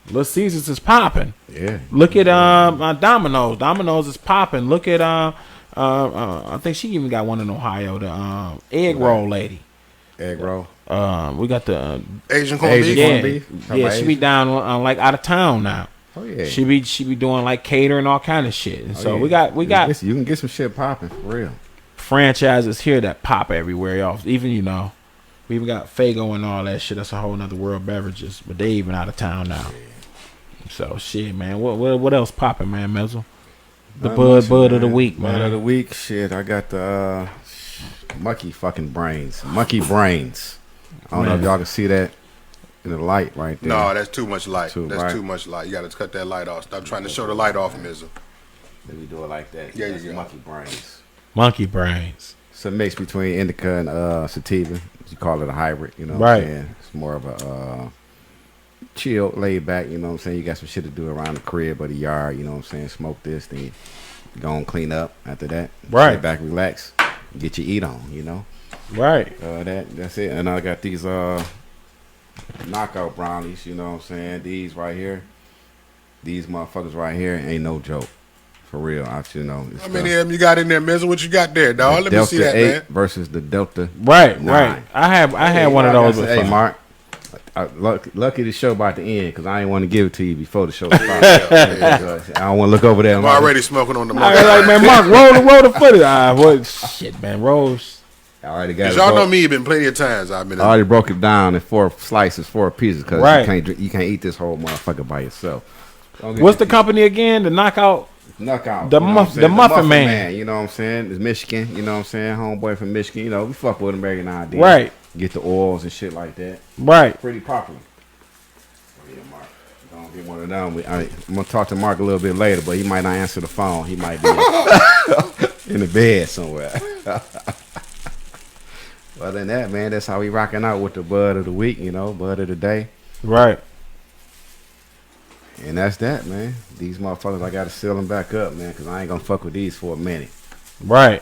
[SPEAKER 3] Little Caesars is popping.
[SPEAKER 4] Yeah.
[SPEAKER 3] Look at Domino's. Domino's is popping. Look at I think she even got one in Ohio. The egg roll lady.
[SPEAKER 4] Egg roll.
[SPEAKER 3] We got the
[SPEAKER 5] Asian corned beef.
[SPEAKER 3] Yeah, she be down like out of town now.
[SPEAKER 4] Oh yeah,
[SPEAKER 3] she be doing like catering, all kind of shit. And so we got
[SPEAKER 4] you can get some shit popping for real.
[SPEAKER 3] Franchises here that pop everywhere, y'all. Even we even got Fago and all that shit. That's a whole nother world beverages, but they even out of town now. Yeah. So shit, man. What else popping, man? Menzel, the bud of the week, man.
[SPEAKER 4] Bud of the week, shit. I got the monkey brains. I don't know if y'all can see that. In the light right there.
[SPEAKER 5] No, that's too much light. Too much light. You got to cut that light off. Stop trying to show the light off, Mizzle.
[SPEAKER 4] Let me do it like that.
[SPEAKER 5] Yeah, you go.
[SPEAKER 4] Monkey brains. It's a mix between indica and sativa. You call it a hybrid, you know what I'm saying? It's more of a chill, laid back, you know what I'm saying? You got some shit to do around the crib or the yard, you know what I'm saying? Smoke this, then go and clean up after that.
[SPEAKER 3] Right.
[SPEAKER 4] Sit back, relax, get your eat on, you know?
[SPEAKER 3] Right.
[SPEAKER 4] That's it. And I got these knockout brownies, you know what I'm saying? These right here, these motherfuckers right here ain't no joke. For real, How
[SPEAKER 5] many of them you got in there, Mizzle? What you got there, dog? Let me see that, man.
[SPEAKER 4] Versus the Delta.
[SPEAKER 3] Right. I had one of those.
[SPEAKER 4] Hey, Mark. Lucky the show about to end because I ain't want to give it to you before the show started. I don't want to look over there.
[SPEAKER 5] I'm already smoking on the mic.
[SPEAKER 3] Like, man, Mark, roll the footage. What shit, man, rolls.
[SPEAKER 4] I already got it.
[SPEAKER 5] Y'all know me. You've been plenty of times. I
[SPEAKER 4] already broke it down in 4 slices, 4 pieces, because you can't eat this whole motherfucker by yourself.
[SPEAKER 3] What's the company again? The Knockout.
[SPEAKER 4] The
[SPEAKER 3] Muffin Man.
[SPEAKER 4] You know what I'm saying? It's Michigan. You know what I'm saying? Homeboy from Michigan. You know, we fuck with him every now and then.
[SPEAKER 3] Right.
[SPEAKER 4] Get the oils and shit like that.
[SPEAKER 3] Right.
[SPEAKER 4] Pretty popular. Yeah, Mark. Don't get one of them. I'm gonna talk to Mark a little bit later, but he might not answer the phone. He might be in the bed somewhere. Other than that, man, that's how we rocking out with the bud of the week, you know, bud of the day.
[SPEAKER 3] Right.
[SPEAKER 4] And that's that, man. These motherfuckers, I gotta seal them back up, man, because I ain't gonna fuck with these for a minute.
[SPEAKER 3] Right.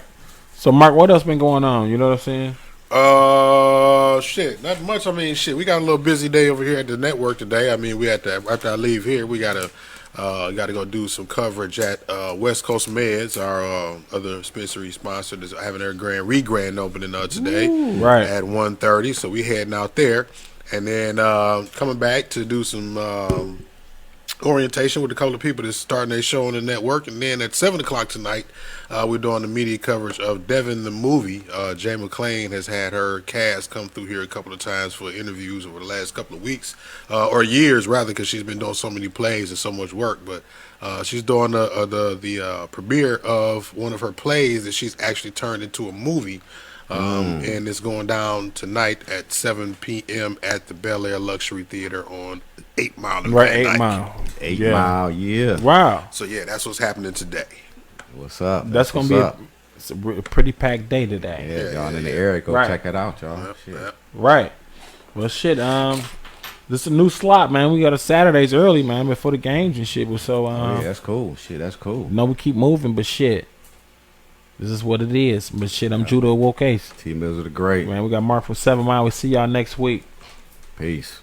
[SPEAKER 3] So, Mark, what else been going on? You know what I'm saying?
[SPEAKER 5] Shit, not much. I mean, shit, we got a little busy day over here at the network today. I mean, we had to, after I leave here, we gotta go do some coverage at West Coast Meds, our other dispensary sponsor, that's having their grand opening today.
[SPEAKER 3] Ooh, right.
[SPEAKER 5] At 1:30. So we heading out there, and then coming back to do some orientation with a couple of people that's starting their show on the network. And then at 7 o'clock tonight, we're doing the media coverage of Devin the movie. Jay McClain has had her cast come through here a couple of times for interviews over the last couple of weeks, or years rather, because she's been doing so many plays and so much work. But she's doing the premiere of one of her plays that she's actually turned into a movie. And it's going down tonight at 7 p.m. at the Bel Air Luxury Theater on 8 Mile.
[SPEAKER 3] Right, 8 Mile.
[SPEAKER 4] 8 Mile, yeah.
[SPEAKER 3] Wow.
[SPEAKER 5] So, yeah, that's what's happening today.
[SPEAKER 4] What's up?
[SPEAKER 3] That's going to be it's a pretty packed day today.
[SPEAKER 4] Yeah, y'all in the area, go check it out, y'all.
[SPEAKER 5] Yep.
[SPEAKER 3] Right. Well, shit, this is a new slot, man. We got a Saturdays early, man, before the games and shit. So,
[SPEAKER 4] yeah, that's cool. Shit, that's cool.
[SPEAKER 3] No, we keep moving, but shit. This is what it is. But shit, I'm Judah Walkoffs.
[SPEAKER 4] T-Mills are the great.
[SPEAKER 3] Man, we got Mark from 7 Mile. We see y'all next week.
[SPEAKER 4] Peace.